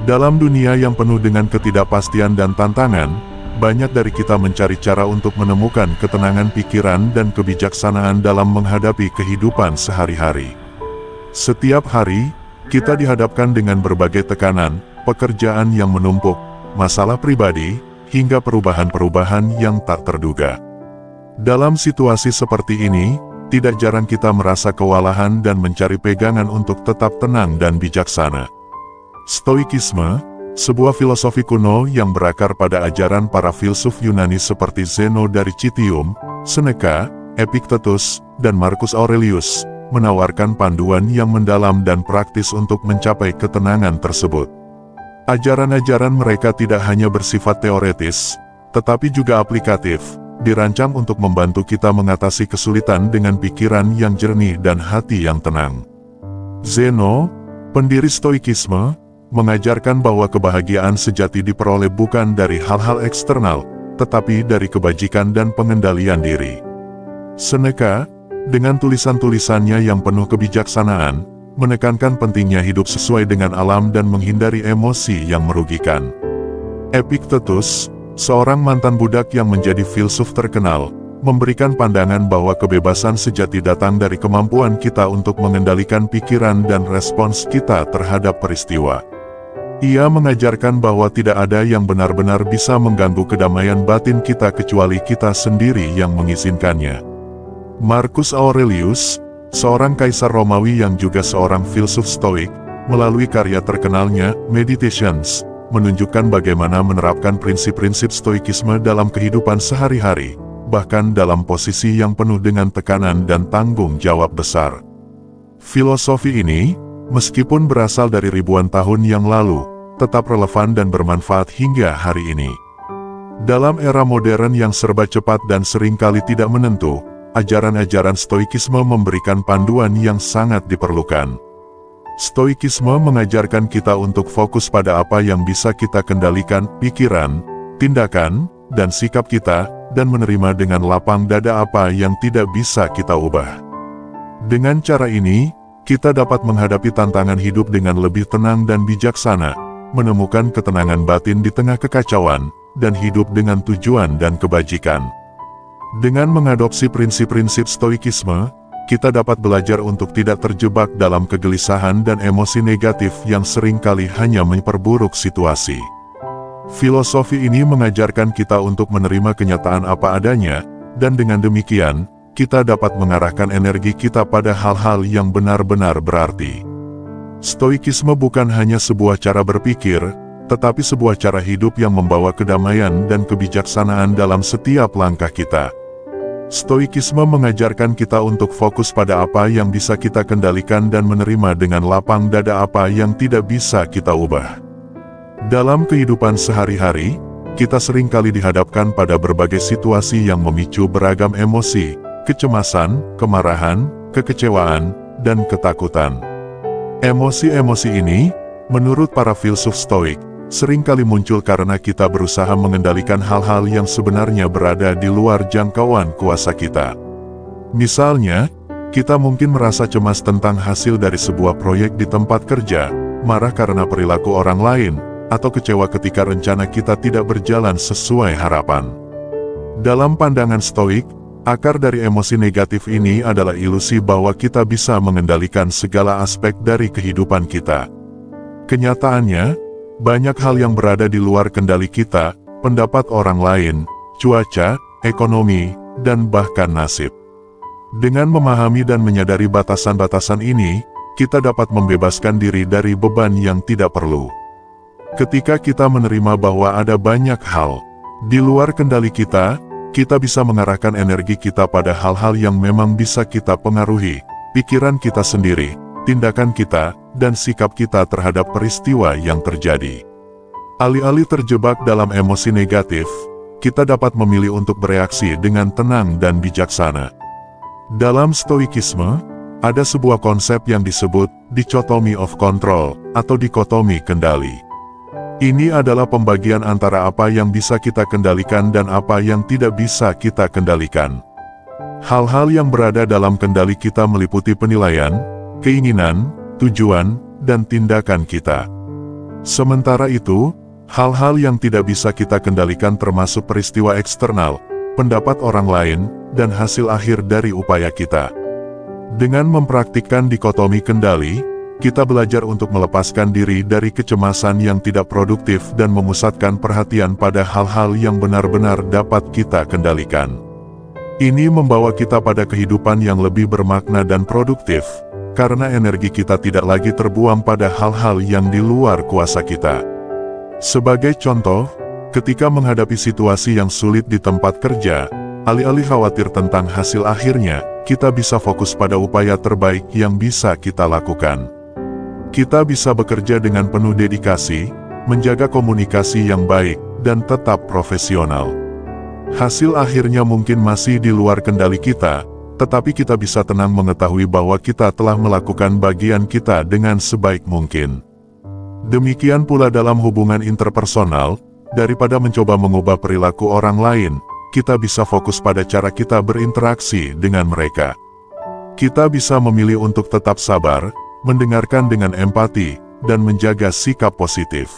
Dalam dunia yang penuh dengan ketidakpastian dan tantangan, banyak dari kita mencari cara untuk menemukan ketenangan pikiran dan kebijaksanaan dalam menghadapi kehidupan sehari-hari. Setiap hari, kita dihadapkan dengan berbagai tekanan, pekerjaan yang menumpuk, masalah pribadi, hingga perubahan-perubahan yang tak terduga. Dalam situasi seperti ini, tidak jarang kita merasa kewalahan dan mencari pegangan untuk tetap tenang dan bijaksana. Stoikisme, sebuah filosofi kuno yang berakar pada ajaran para filsuf Yunani seperti Zeno dari Citium, Seneca, Epictetus, dan Marcus Aurelius, menawarkan panduan yang mendalam dan praktis untuk mencapai ketenangan tersebut. Ajaran-ajaran mereka tidak hanya bersifat teoretis, tetapi juga aplikatif, dirancang untuk membantu kita mengatasi kesulitan dengan pikiran yang jernih dan hati yang tenang. Zeno, pendiri Stoikisme, mengajarkan bahwa kebahagiaan sejati diperoleh bukan dari hal-hal eksternal, tetapi dari kebajikan dan pengendalian diri. Seneca, dengan tulisan-tulisannya yang penuh kebijaksanaan, menekankan pentingnya hidup sesuai dengan alam dan menghindari emosi yang merugikan. Epictetus, seorang mantan budak yang menjadi filsuf terkenal, memberikan pandangan bahwa kebebasan sejati datang dari kemampuan kita untuk mengendalikan pikiran dan respons kita terhadap peristiwa. Ia mengajarkan bahwa tidak ada yang benar-benar bisa mengganggu kedamaian batin kita kecuali kita sendiri yang mengizinkannya. Marcus Aurelius, seorang kaisar Romawi yang juga seorang filsuf Stoik, melalui karya terkenalnya, Meditations, menunjukkan bagaimana menerapkan prinsip-prinsip Stoikisme dalam kehidupan sehari-hari, bahkan dalam posisi yang penuh dengan tekanan dan tanggung jawab besar. Filosofi ini, meskipun berasal dari ribuan tahun yang lalu, tetap relevan dan bermanfaat hingga hari ini. Dalam era modern yang serba cepat dan seringkali tidak menentu, ajaran-ajaran Stoikisme memberikan panduan yang sangat diperlukan. Stoikisme mengajarkan kita untuk fokus pada apa yang bisa kita kendalikan, pikiran, tindakan, dan sikap kita, dan menerima dengan lapang dada apa yang tidak bisa kita ubah. Dengan cara ini, kita dapat menghadapi tantangan hidup dengan lebih tenang dan bijaksana, menemukan ketenangan batin di tengah kekacauan, dan hidup dengan tujuan dan kebajikan. Dengan mengadopsi prinsip-prinsip Stoikisme, kita dapat belajar untuk tidak terjebak dalam kegelisahan dan emosi negatif yang seringkali hanya memperburuk situasi. Filosofi ini mengajarkan kita untuk menerima kenyataan apa adanya, dan dengan demikian, kita dapat mengarahkan energi kita pada hal-hal yang benar-benar berarti. Stoikisme bukan hanya sebuah cara berpikir, tetapi sebuah cara hidup yang membawa kedamaian dan kebijaksanaan dalam setiap langkah kita. Stoikisme mengajarkan kita untuk fokus pada apa yang bisa kita kendalikan dan menerima dengan lapang dada apa yang tidak bisa kita ubah. Dalam kehidupan sehari-hari, kita seringkali dihadapkan pada berbagai situasi yang memicu beragam emosi, kecemasan, kemarahan, kekecewaan, dan ketakutan. Emosi-emosi ini, menurut para filsuf Stoik, seringkali muncul karena kita berusaha mengendalikan hal-hal yang sebenarnya berada di luar jangkauan kuasa kita. Misalnya, kita mungkin merasa cemas tentang hasil dari sebuah proyek di tempat kerja, marah karena perilaku orang lain, atau kecewa ketika rencana kita tidak berjalan sesuai harapan. Dalam pandangan Stoik, akar dari emosi negatif ini adalah ilusi bahwa kita bisa mengendalikan segala aspek dari kehidupan kita. Kenyataannya, banyak hal yang berada di luar kendali kita, pendapat orang lain, cuaca, ekonomi, dan bahkan nasib. Dengan memahami dan menyadari batasan-batasan ini, kita dapat membebaskan diri dari beban yang tidak perlu. Ketika kita menerima bahwa ada banyak hal di luar kendali kita bisa mengarahkan energi kita pada hal-hal yang memang bisa kita pengaruhi, pikiran kita sendiri, tindakan kita, dan sikap kita terhadap peristiwa yang terjadi. Alih-alih terjebak dalam emosi negatif, kita dapat memilih untuk bereaksi dengan tenang dan bijaksana. Dalam Stoikisme, ada sebuah konsep yang disebut dichotomy of control, atau dikotomi kendali. Ini adalah pembagian antara apa yang bisa kita kendalikan dan apa yang tidak bisa kita kendalikan. Hal-hal yang berada dalam kendali kita meliputi penilaian, keinginan, tujuan, dan tindakan kita. Sementara itu, hal-hal yang tidak bisa kita kendalikan termasuk peristiwa eksternal, pendapat orang lain, dan hasil akhir dari upaya kita. Dengan mempraktikkan dikotomi kendali, kita belajar untuk melepaskan diri dari kecemasan yang tidak produktif dan memusatkan perhatian pada hal-hal yang benar-benar dapat kita kendalikan. Ini membawa kita pada kehidupan yang lebih bermakna dan produktif, karena energi kita tidak lagi terbuang pada hal-hal yang di luar kuasa kita. Sebagai contoh, ketika menghadapi situasi yang sulit di tempat kerja, alih-alih khawatir tentang hasil akhirnya, kita bisa fokus pada upaya terbaik yang bisa kita lakukan. Kita bisa bekerja dengan penuh dedikasi, menjaga komunikasi yang baik, dan tetap profesional. Hasil akhirnya mungkin masih di luar kendali kita, tetapi kita bisa tenang mengetahui bahwa kita telah melakukan bagian kita dengan sebaik mungkin. Demikian pula dalam hubungan interpersonal, daripada mencoba mengubah perilaku orang lain, kita bisa fokus pada cara kita berinteraksi dengan mereka. Kita bisa memilih untuk tetap sabar, mendengarkan dengan empati, dan menjaga sikap positif.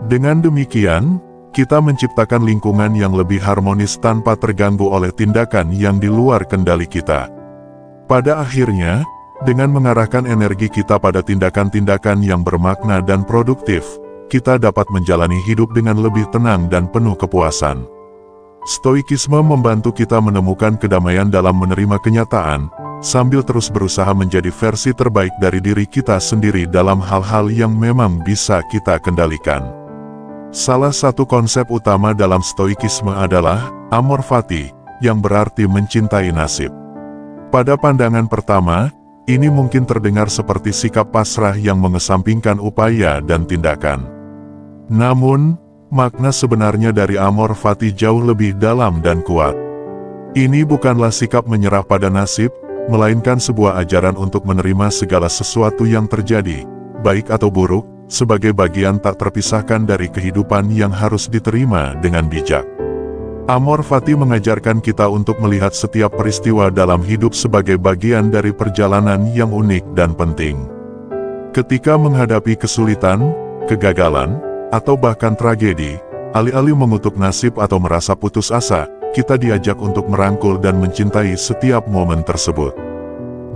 Dengan demikian, kita menciptakan lingkungan yang lebih harmonis tanpa terganggu oleh tindakan yang di luar kendali kita. Pada akhirnya, dengan mengarahkan energi kita pada tindakan-tindakan yang bermakna dan produktif, kita dapat menjalani hidup dengan lebih tenang dan penuh kepuasan. Stoikisme membantu kita menemukan kedamaian dalam menerima kenyataan, sambil terus berusaha menjadi versi terbaik dari diri kita sendiri dalam hal-hal yang memang bisa kita kendalikan. Salah satu konsep utama dalam stoikisme adalah amor fati, yang berarti mencintai nasib. Pada pandangan pertama, ini mungkin terdengar seperti sikap pasrah yang mengesampingkan upaya dan tindakan. Namun, makna sebenarnya dari amor fati jauh lebih dalam dan kuat. Ini bukanlah sikap menyerah pada nasib, melainkan sebuah ajaran untuk menerima segala sesuatu yang terjadi, baik atau buruk, sebagai bagian tak terpisahkan dari kehidupan yang harus diterima dengan bijak. Amor fati mengajarkan kita untuk melihat setiap peristiwa dalam hidup sebagai bagian dari perjalanan yang unik dan penting. Ketika menghadapi kesulitan, kegagalan, atau bahkan tragedi, alih-alih mengutuk nasib atau merasa putus asa, kita diajak untuk merangkul dan mencintai setiap momen tersebut.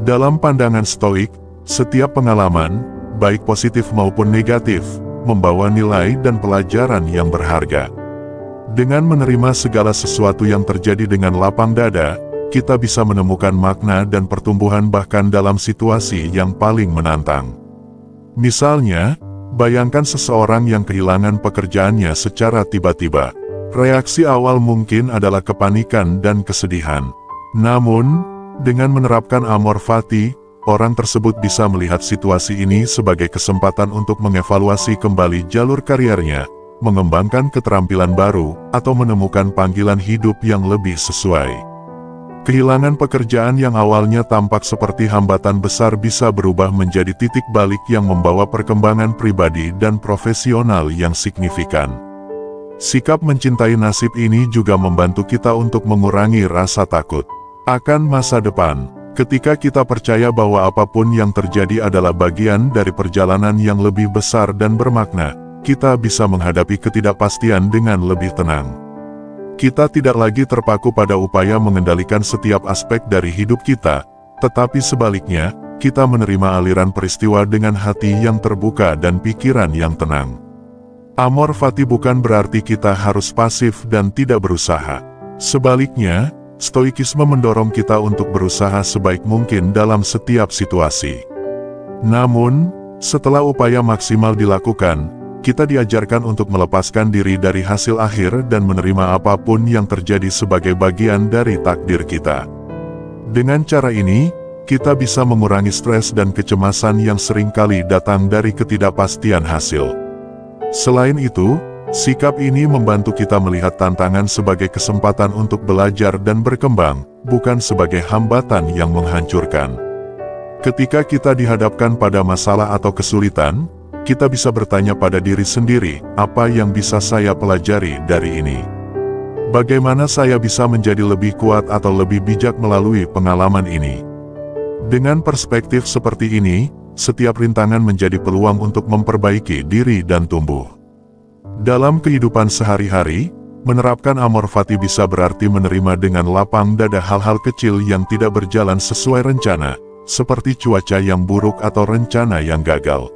Dalam pandangan Stoik, setiap pengalaman, baik positif maupun negatif, membawa nilai dan pelajaran yang berharga. Dengan menerima segala sesuatu yang terjadi dengan lapang dada, kita bisa menemukan makna dan pertumbuhan bahkan dalam situasi yang paling menantang. Misalnya, bayangkan seseorang yang kehilangan pekerjaannya secara tiba-tiba. Reaksi awal mungkin adalah kepanikan dan kesedihan. Namun, dengan menerapkan amor fati, orang tersebut bisa melihat situasi ini sebagai kesempatan untuk mengevaluasi kembali jalur karirnya, mengembangkan keterampilan baru, atau menemukan panggilan hidup yang lebih sesuai. Kehilangan pekerjaan yang awalnya tampak seperti hambatan besar bisa berubah menjadi titik balik yang membawa perkembangan pribadi dan profesional yang signifikan. Sikap mencintai nasib ini juga membantu kita untuk mengurangi rasa takut akan masa depan. Ketika kita percaya bahwa apapun yang terjadi adalah bagian dari perjalanan yang lebih besar dan bermakna, kita bisa menghadapi ketidakpastian dengan lebih tenang. Kita tidak lagi terpaku pada upaya mengendalikan setiap aspek dari hidup kita, tetapi sebaliknya, kita menerima aliran peristiwa dengan hati yang terbuka dan pikiran yang tenang. Amor fati bukan berarti kita harus pasif dan tidak berusaha. Sebaliknya, Stoikisme mendorong kita untuk berusaha sebaik mungkin dalam setiap situasi. Namun, setelah upaya maksimal dilakukan, kita diajarkan untuk melepaskan diri dari hasil akhir dan menerima apapun yang terjadi sebagai bagian dari takdir kita. Dengan cara ini, kita bisa mengurangi stres dan kecemasan yang seringkali datang dari ketidakpastian hasil. Selain itu, sikap ini membantu kita melihat tantangan sebagai kesempatan untuk belajar dan berkembang, bukan sebagai hambatan yang menghancurkan. Ketika kita dihadapkan pada masalah atau kesulitan, kita bisa bertanya pada diri sendiri, apa yang bisa saya pelajari dari ini? Bagaimana saya bisa menjadi lebih kuat atau lebih bijak melalui pengalaman ini? Dengan perspektif seperti ini, setiap rintangan menjadi peluang untuk memperbaiki diri dan tumbuh. Dalam kehidupan sehari-hari, menerapkan Amor Fati bisa berarti menerima dengan lapang dada hal-hal kecil yang tidak berjalan sesuai rencana, seperti cuaca yang buruk atau rencana yang gagal.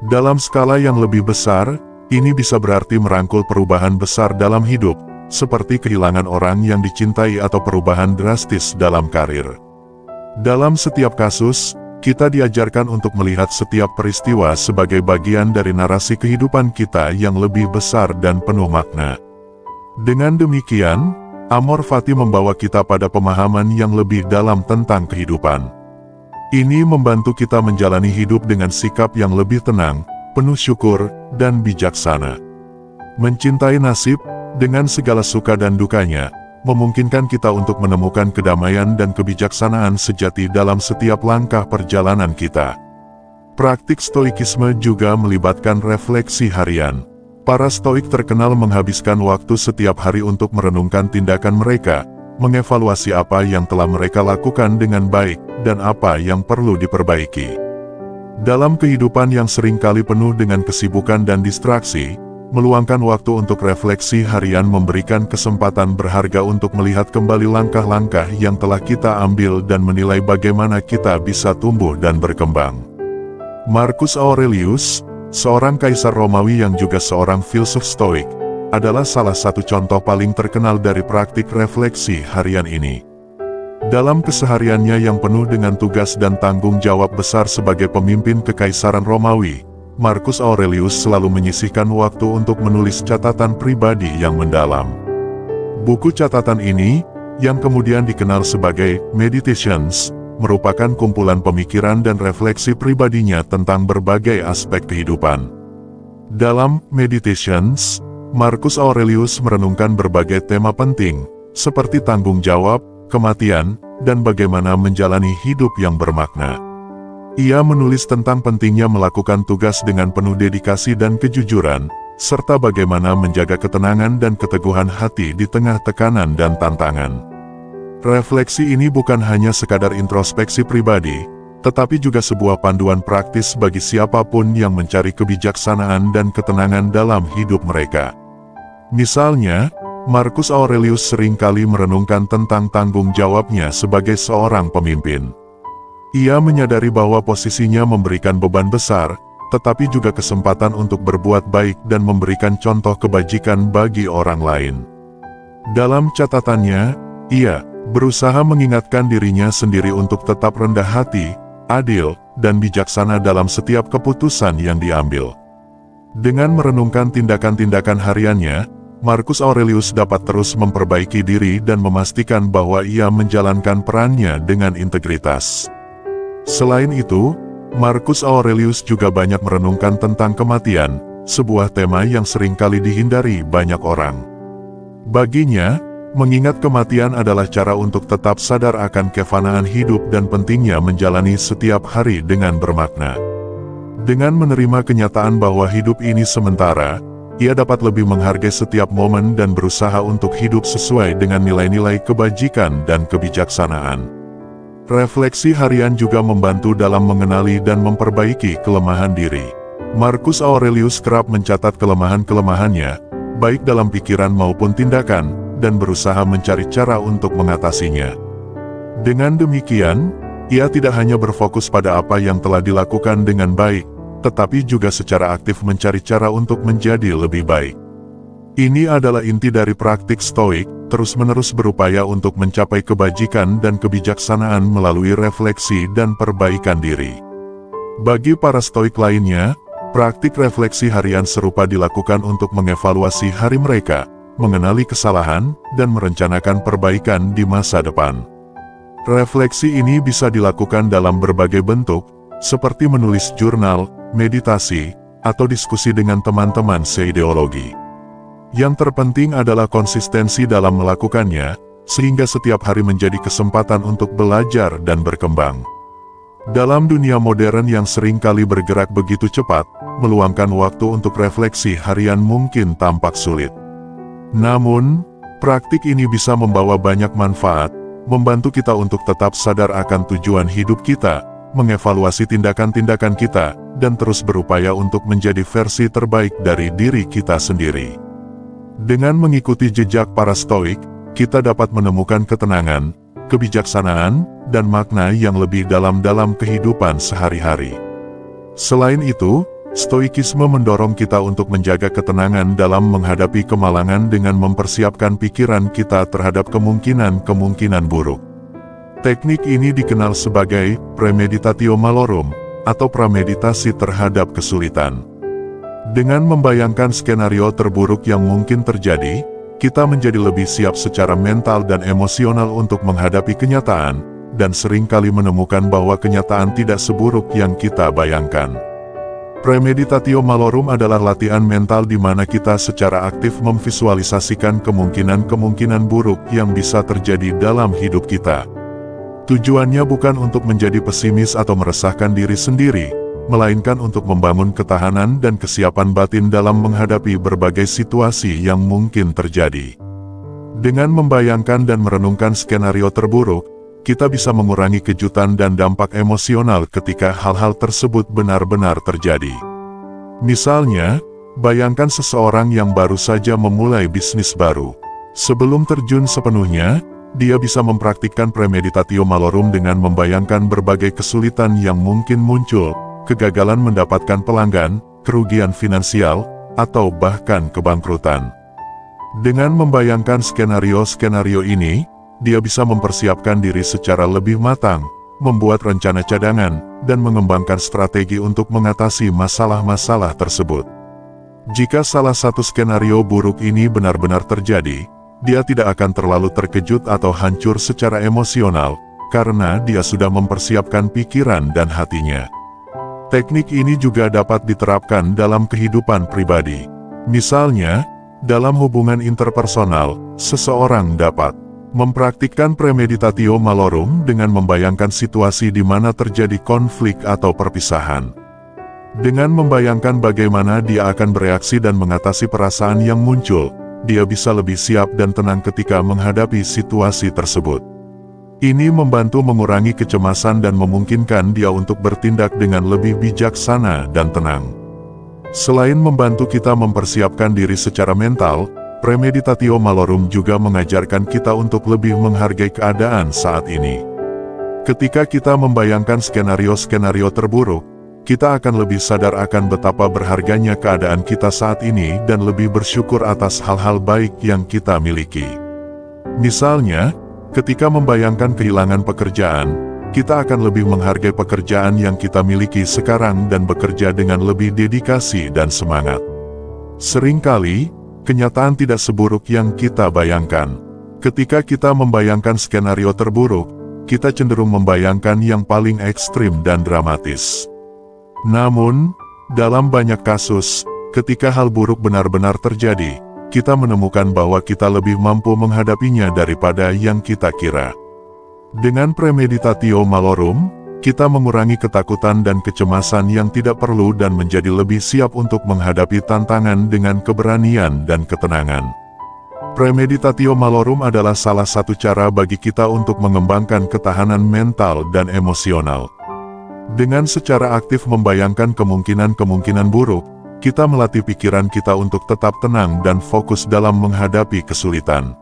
Dalam skala yang lebih besar, ini bisa berarti merangkul perubahan besar dalam hidup, seperti kehilangan orang yang dicintai atau perubahan drastis dalam karir. Dalam setiap kasus, kita diajarkan untuk melihat setiap peristiwa sebagai bagian dari narasi kehidupan kita yang lebih besar dan penuh makna. Dengan demikian, Amor Fati membawa kita pada pemahaman yang lebih dalam tentang kehidupan. Ini membantu kita menjalani hidup dengan sikap yang lebih tenang, penuh syukur, dan bijaksana. Mencintai nasib, dengan segala suka dan dukanya, memungkinkan kita untuk menemukan kedamaian dan kebijaksanaan sejati dalam setiap langkah perjalanan kita. Praktik stoikisme juga melibatkan refleksi harian. Para stoik terkenal menghabiskan waktu setiap hari untuk merenungkan tindakan mereka, mengevaluasi apa yang telah mereka lakukan dengan baik, dan apa yang perlu diperbaiki. Dalam kehidupan yang seringkali penuh dengan kesibukan dan distraksi, meluangkan waktu untuk refleksi harian memberikan kesempatan berharga untuk melihat kembali langkah-langkah yang telah kita ambil dan menilai bagaimana kita bisa tumbuh dan berkembang. Marcus Aurelius, seorang kaisar Romawi yang juga seorang filsuf stoik, adalah salah satu contoh paling terkenal dari praktik refleksi harian ini. Dalam kesehariannya yang penuh dengan tugas dan tanggung jawab besar sebagai pemimpin kekaisaran Romawi, Marcus Aurelius selalu menyisihkan waktu untuk menulis catatan pribadi yang mendalam. Buku catatan ini, yang kemudian dikenal sebagai Meditations, merupakan kumpulan pemikiran dan refleksi pribadinya tentang berbagai aspek kehidupan. Dalam Meditations, Marcus Aurelius merenungkan berbagai tema penting, seperti tanggung jawab, kematian, dan bagaimana menjalani hidup yang bermakna. Ia menulis tentang pentingnya melakukan tugas dengan penuh dedikasi dan kejujuran, serta bagaimana menjaga ketenangan dan keteguhan hati di tengah tekanan dan tantangan. Refleksi ini bukan hanya sekadar introspeksi pribadi, tetapi juga sebuah panduan praktis bagi siapapun yang mencari kebijaksanaan dan ketenangan dalam hidup mereka. Misalnya, Marcus Aurelius seringkali merenungkan tentang tanggung jawabnya sebagai seorang pemimpin. Ia menyadari bahwa posisinya memberikan beban besar, tetapi juga kesempatan untuk berbuat baik dan memberikan contoh kebajikan bagi orang lain. Dalam catatannya, ia berusaha mengingatkan dirinya sendiri untuk tetap rendah hati, adil, dan bijaksana dalam setiap keputusan yang diambil. Dengan merenungkan tindakan-tindakan hariannya, Marcus Aurelius dapat terus memperbaiki diri dan memastikan bahwa ia menjalankan perannya dengan integritas. Selain itu, Marcus Aurelius juga banyak merenungkan tentang kematian, sebuah tema yang seringkali dihindari banyak orang. Baginya, mengingat kematian adalah cara untuk tetap sadar akan kefanaan hidup dan pentingnya menjalani setiap hari dengan bermakna. Dengan menerima kenyataan bahwa hidup ini sementara, ia dapat lebih menghargai setiap momen dan berusaha untuk hidup sesuai dengan nilai-nilai kebajikan dan kebijaksanaan. Refleksi harian juga membantu dalam mengenali dan memperbaiki kelemahan diri. Marcus Aurelius kerap mencatat kelemahan-kelemahannya, baik dalam pikiran maupun tindakan, dan berusaha mencari cara untuk mengatasinya. Dengan demikian, ia tidak hanya berfokus pada apa yang telah dilakukan dengan baik, tetapi juga secara aktif mencari cara untuk menjadi lebih baik. Ini adalah inti dari praktik stoik, terus-menerus berupaya untuk mencapai kebajikan dan kebijaksanaan melalui refleksi dan perbaikan diri. Bagi para stoik lainnya, praktik refleksi harian serupa dilakukan untuk mengevaluasi hari mereka, mengenali kesalahan, dan merencanakan perbaikan di masa depan. Refleksi ini bisa dilakukan dalam berbagai bentuk, seperti menulis jurnal, meditasi, atau diskusi dengan teman-teman seideologi. Yang terpenting adalah konsistensi dalam melakukannya, sehingga setiap hari menjadi kesempatan untuk belajar dan berkembang. Dalam dunia modern yang seringkali bergerak begitu cepat, meluangkan waktu untuk refleksi harian mungkin tampak sulit. Namun, praktik ini bisa membawa banyak manfaat, membantu kita untuk tetap sadar akan tujuan hidup kita, mengevaluasi tindakan-tindakan kita, dan terus berupaya untuk menjadi versi terbaik dari diri kita sendiri. Dengan mengikuti jejak para Stoik, kita dapat menemukan ketenangan, kebijaksanaan, dan makna yang lebih dalam dalam kehidupan sehari-hari. Selain itu, Stoikisme mendorong kita untuk menjaga ketenangan dalam menghadapi kemalangan dengan mempersiapkan pikiran kita terhadap kemungkinan-kemungkinan buruk. Teknik ini dikenal sebagai premeditatio malorum, atau premeditasi terhadap kesulitan. Dengan membayangkan skenario terburuk yang mungkin terjadi, kita menjadi lebih siap secara mental dan emosional untuk menghadapi kenyataan, dan seringkali menemukan bahwa kenyataan tidak seburuk yang kita bayangkan. Premeditatio malorum adalah latihan mental di mana kita secara aktif memvisualisasikan kemungkinan-kemungkinan buruk yang bisa terjadi dalam hidup kita. Tujuannya bukan untuk menjadi pesimis atau meresahkan diri sendiri, melainkan untuk membangun ketahanan dan kesiapan batin dalam menghadapi berbagai situasi yang mungkin terjadi. Dengan membayangkan dan merenungkan skenario terburuk, kita bisa mengurangi kejutan dan dampak emosional ketika hal-hal tersebut benar-benar terjadi. Misalnya, bayangkan seseorang yang baru saja memulai bisnis baru. Sebelum terjun sepenuhnya, dia bisa mempraktikkan premeditatio malorum dengan membayangkan berbagai kesulitan yang mungkin muncul, kegagalan mendapatkan pelanggan, kerugian finansial, atau bahkan kebangkrutan. Dengan membayangkan skenario-skenario ini, dia bisa mempersiapkan diri secara lebih matang, membuat rencana cadangan, dan mengembangkan strategi untuk mengatasi masalah-masalah tersebut. Jika salah satu skenario buruk ini benar-benar terjadi, dia tidak akan terlalu terkejut atau hancur secara emosional, karena dia sudah mempersiapkan pikiran dan hatinya. Teknik ini juga dapat diterapkan dalam kehidupan pribadi. Misalnya, dalam hubungan interpersonal, seseorang dapat mempraktikkan premeditatio malorum dengan membayangkan situasi di mana terjadi konflik atau perpisahan. Dengan membayangkan bagaimana dia akan bereaksi dan mengatasi perasaan yang muncul, dia bisa lebih siap dan tenang ketika menghadapi situasi tersebut. Ini membantu mengurangi kecemasan dan memungkinkan dia untuk bertindak dengan lebih bijaksana dan tenang. Selain membantu kita mempersiapkan diri secara mental, premeditatio malorum juga mengajarkan kita untuk lebih menghargai keadaan saat ini. Ketika kita membayangkan skenario-skenario terburuk, kita akan lebih sadar akan betapa berharganya keadaan kita saat ini dan lebih bersyukur atas hal-hal baik yang kita miliki. Misalnya, ketika membayangkan kehilangan pekerjaan, kita akan lebih menghargai pekerjaan yang kita miliki sekarang dan bekerja dengan lebih dedikasi dan semangat. Seringkali, kenyataan tidak seburuk yang kita bayangkan. Ketika kita membayangkan skenario terburuk, kita cenderung membayangkan yang paling ekstrim dan dramatis. Namun, dalam banyak kasus, ketika hal buruk benar-benar terjadi, kita menemukan bahwa kita lebih mampu menghadapinya daripada yang kita kira. Dengan premeditatio malorum, kita mengurangi ketakutan dan kecemasan yang tidak perlu dan menjadi lebih siap untuk menghadapi tantangan dengan keberanian dan ketenangan. Premeditatio malorum adalah salah satu cara bagi kita untuk mengembangkan ketahanan mental dan emosional. Dengan secara aktif membayangkan kemungkinan-kemungkinan buruk, kita melatih pikiran kita untuk tetap tenang dan fokus dalam menghadapi kesulitan.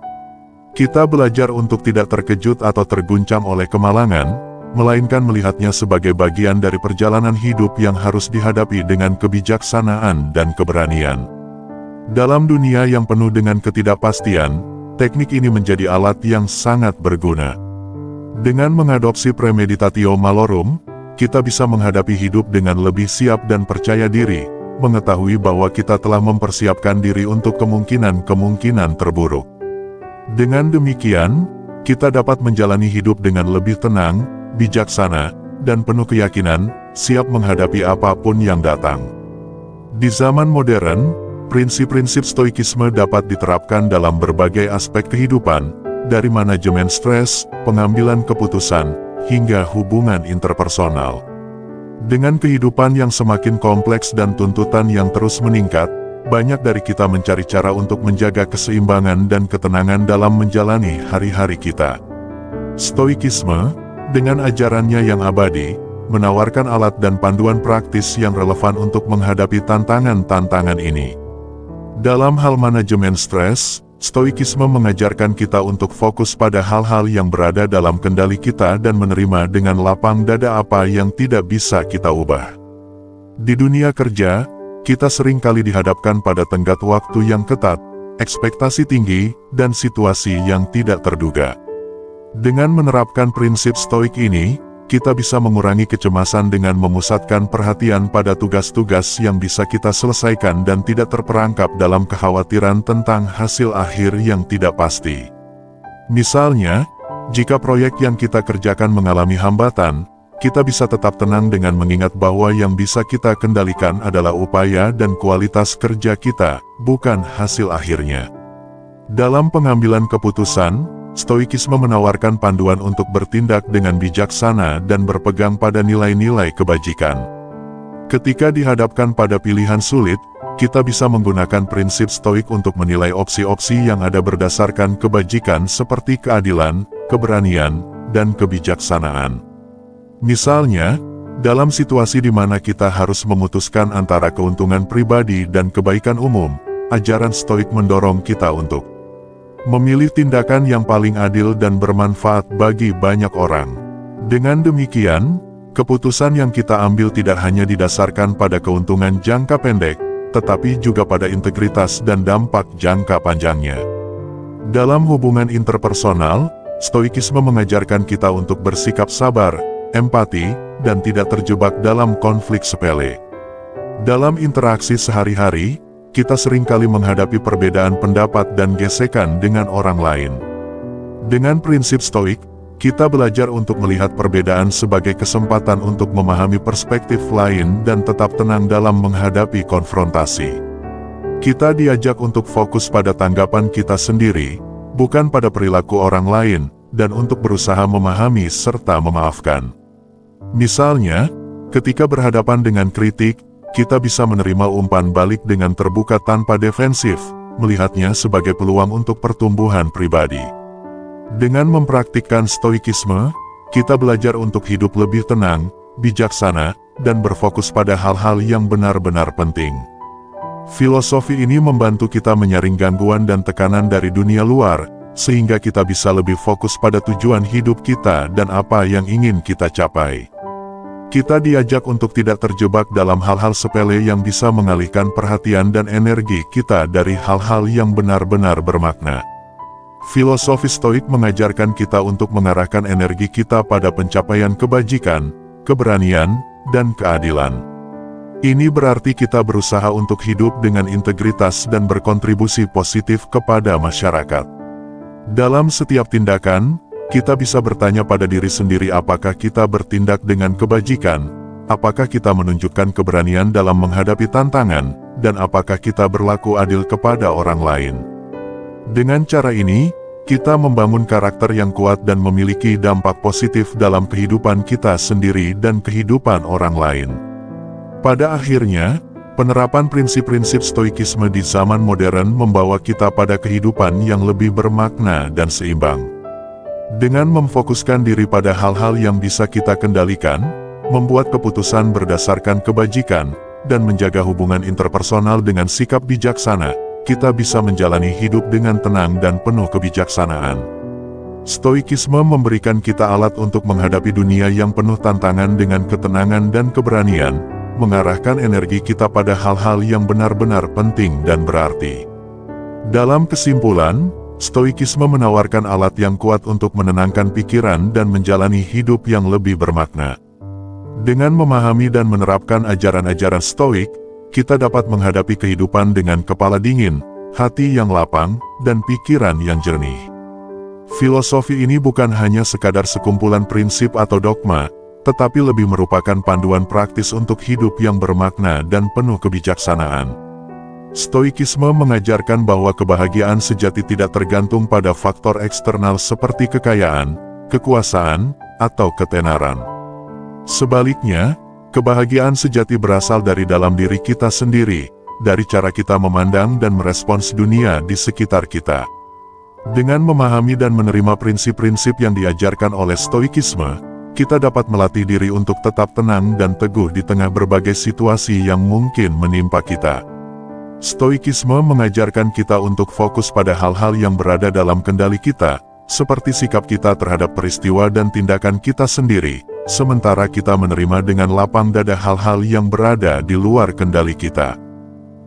Kita belajar untuk tidak terkejut atau terguncang oleh kemalangan, melainkan melihatnya sebagai bagian dari perjalanan hidup yang harus dihadapi dengan kebijaksanaan dan keberanian. Dalam dunia yang penuh dengan ketidakpastian, teknik ini menjadi alat yang sangat berguna. Dengan mengadopsi premeditatio malorum, kita bisa menghadapi hidup dengan lebih siap dan percaya diri, mengetahui bahwa kita telah mempersiapkan diri untuk kemungkinan-kemungkinan terburuk. Dengan demikian, kita dapat menjalani hidup dengan lebih tenang, bijaksana, dan penuh keyakinan, siap menghadapi apapun yang datang. Di zaman modern, prinsip-prinsip stoikisme dapat diterapkan dalam berbagai aspek kehidupan, dari manajemen stres, pengambilan keputusan, hingga hubungan interpersonal. Dengan kehidupan yang semakin kompleks dan tuntutan yang terus meningkat, banyak dari kita mencari cara untuk menjaga keseimbangan dan ketenangan dalam menjalani hari-hari kita. Stoikisme, dengan ajarannya yang abadi, menawarkan alat dan panduan praktis yang relevan untuk menghadapi tantangan-tantangan ini. Dalam hal manajemen stres, Stoikisme mengajarkan kita untuk fokus pada hal-hal yang berada dalam kendali kita dan menerima dengan lapang dada apa yang tidak bisa kita ubah. Di dunia kerja, kita sering kali dihadapkan pada tenggat waktu yang ketat, ekspektasi tinggi, dan situasi yang tidak terduga. Dengan menerapkan prinsip stoik ini, kita bisa mengurangi kecemasan dengan memusatkan perhatian pada tugas-tugas yang bisa kita selesaikan dan tidak terperangkap dalam kekhawatiran tentang hasil akhir yang tidak pasti. Misalnya, jika proyek yang kita kerjakan mengalami hambatan, kita bisa tetap tenang dengan mengingat bahwa yang bisa kita kendalikan adalah upaya dan kualitas kerja kita, bukan hasil akhirnya. Dalam pengambilan keputusan, Stoikisme menawarkan panduan untuk bertindak dengan bijaksana dan berpegang pada nilai-nilai kebajikan. Ketika dihadapkan pada pilihan sulit, kita bisa menggunakan prinsip stoik untuk menilai opsi-opsi yang ada berdasarkan kebajikan seperti keadilan, keberanian, dan kebijaksanaan. Misalnya, dalam situasi di mana kita harus memutuskan antara keuntungan pribadi dan kebaikan umum, ajaran stoik mendorong kita untuk memilih tindakan yang paling adil dan bermanfaat bagi banyak orang. Dengan demikian, keputusan yang kita ambil tidak hanya didasarkan pada keuntungan jangka pendek, tetapi juga pada integritas dan dampak jangka panjangnya. Dalam hubungan interpersonal, Stoikisme mengajarkan kita untuk bersikap sabar, empati, dan tidak terjebak dalam konflik sepele. Dalam interaksi sehari-hari, kita seringkali menghadapi perbedaan pendapat dan gesekan dengan orang lain. Dengan prinsip stoik, kita belajar untuk melihat perbedaan sebagai kesempatan untuk memahami perspektif lain dan tetap tenang dalam menghadapi konfrontasi. Kita diajak untuk fokus pada tanggapan kita sendiri, bukan pada perilaku orang lain, dan untuk berusaha memahami serta memaafkan. Misalnya, ketika berhadapan dengan kritik, kita bisa menerima umpan balik dengan terbuka tanpa defensif, melihatnya sebagai peluang untuk pertumbuhan pribadi. Dengan mempraktikkan stoikisme, kita belajar untuk hidup lebih tenang, bijaksana, dan berfokus pada hal-hal yang benar-benar penting. Filosofi ini membantu kita menyaring gangguan dan tekanan dari dunia luar, sehingga kita bisa lebih fokus pada tujuan hidup kita dan apa yang ingin kita capai. Kita diajak untuk tidak terjebak dalam hal-hal sepele yang bisa mengalihkan perhatian dan energi kita dari hal-hal yang benar-benar bermakna. Filosofi stoik mengajarkan kita untuk mengarahkan energi kita pada pencapaian kebajikan, keberanian, dan keadilan. Ini berarti kita berusaha untuk hidup dengan integritas dan berkontribusi positif kepada masyarakat. Dalam setiap tindakan, kita bisa bertanya pada diri sendiri apakah kita bertindak dengan kebajikan, apakah kita menunjukkan keberanian dalam menghadapi tantangan, dan apakah kita berlaku adil kepada orang lain. Dengan cara ini, kita membangun karakter yang kuat dan memiliki dampak positif dalam kehidupan kita sendiri dan kehidupan orang lain. Pada akhirnya, penerapan prinsip-prinsip stoikisme di zaman modern membawa kita pada kehidupan yang lebih bermakna dan seimbang. Dengan memfokuskan diri pada hal-hal yang bisa kita kendalikan, membuat keputusan berdasarkan kebajikan, dan menjaga hubungan interpersonal dengan sikap bijaksana, kita bisa menjalani hidup dengan tenang dan penuh kebijaksanaan. Stoikisme memberikan kita alat untuk menghadapi dunia yang penuh tantangan dengan ketenangan dan keberanian, mengarahkan energi kita pada hal-hal yang benar-benar penting dan berarti. Dalam kesimpulan, Stoikisme menawarkan alat yang kuat untuk menenangkan pikiran dan menjalani hidup yang lebih bermakna. Dengan memahami dan menerapkan ajaran-ajaran stoik, kita dapat menghadapi kehidupan dengan kepala dingin, hati yang lapang, dan pikiran yang jernih. Filosofi ini bukan hanya sekadar sekumpulan prinsip atau dogma, tetapi lebih merupakan panduan praktis untuk hidup yang bermakna dan penuh kebijaksanaan. Stoikisme mengajarkan bahwa kebahagiaan sejati tidak tergantung pada faktor eksternal seperti kekayaan, kekuasaan, atau ketenaran. Sebaliknya, kebahagiaan sejati berasal dari dalam diri kita sendiri, dari cara kita memandang dan merespons dunia di sekitar kita. Dengan memahami dan menerima prinsip-prinsip yang diajarkan oleh Stoikisme, kita dapat melatih diri untuk tetap tenang dan teguh di tengah berbagai situasi yang mungkin menimpa kita. Stoikisme mengajarkan kita untuk fokus pada hal-hal yang berada dalam kendali kita, seperti sikap kita terhadap peristiwa dan tindakan kita sendiri, sementara kita menerima dengan lapang dada hal-hal yang berada di luar kendali kita.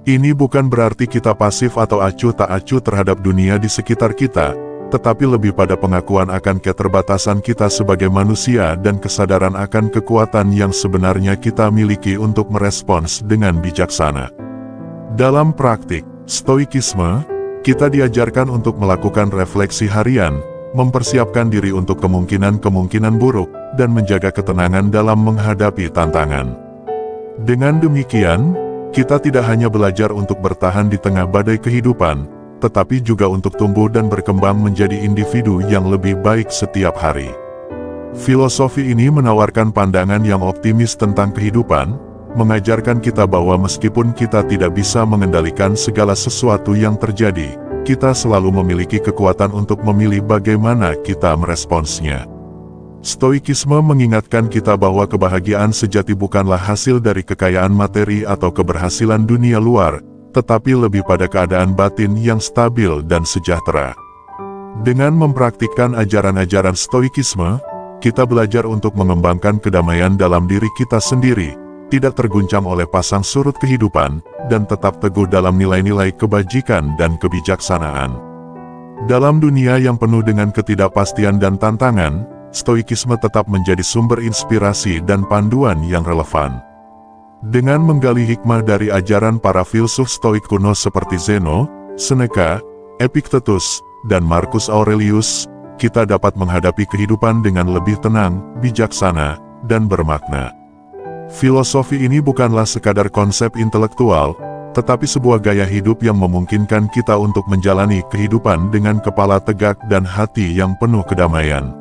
Ini bukan berarti kita pasif atau acuh tak acuh terhadap dunia di sekitar kita, tetapi lebih pada pengakuan akan keterbatasan kita sebagai manusia dan kesadaran akan kekuatan yang sebenarnya kita miliki untuk merespons dengan bijaksana. Dalam praktik Stoikisme, kita diajarkan untuk melakukan refleksi harian, mempersiapkan diri untuk kemungkinan-kemungkinan buruk, dan menjaga ketenangan dalam menghadapi tantangan. Dengan demikian, kita tidak hanya belajar untuk bertahan di tengah badai kehidupan, tetapi juga untuk tumbuh dan berkembang menjadi individu yang lebih baik setiap hari. Filosofi ini menawarkan pandangan yang optimis tentang kehidupan, mengajarkan kita bahwa meskipun kita tidak bisa mengendalikan segala sesuatu yang terjadi, kita selalu memiliki kekuatan untuk memilih bagaimana kita meresponsnya. Stoikisme mengingatkan kita bahwa kebahagiaan sejati bukanlah hasil dari kekayaan materi atau keberhasilan dunia luar, tetapi lebih pada keadaan batin yang stabil dan sejahtera. Dengan mempraktikkan ajaran-ajaran Stoikisme, kita belajar untuk mengembangkan kedamaian dalam diri kita sendiri, tidak terguncang oleh pasang surut kehidupan, dan tetap teguh dalam nilai-nilai kebajikan dan kebijaksanaan. Dalam dunia yang penuh dengan ketidakpastian dan tantangan, Stoikisme tetap menjadi sumber inspirasi dan panduan yang relevan. Dengan menggali hikmah dari ajaran para filsuf Stoik kuno seperti Zeno, Seneca, Epictetus, dan Marcus Aurelius, kita dapat menghadapi kehidupan dengan lebih tenang, bijaksana, dan bermakna. Filosofi ini bukanlah sekadar konsep intelektual, tetapi sebuah gaya hidup yang memungkinkan kita untuk menjalani kehidupan dengan kepala tegak dan hati yang penuh kedamaian.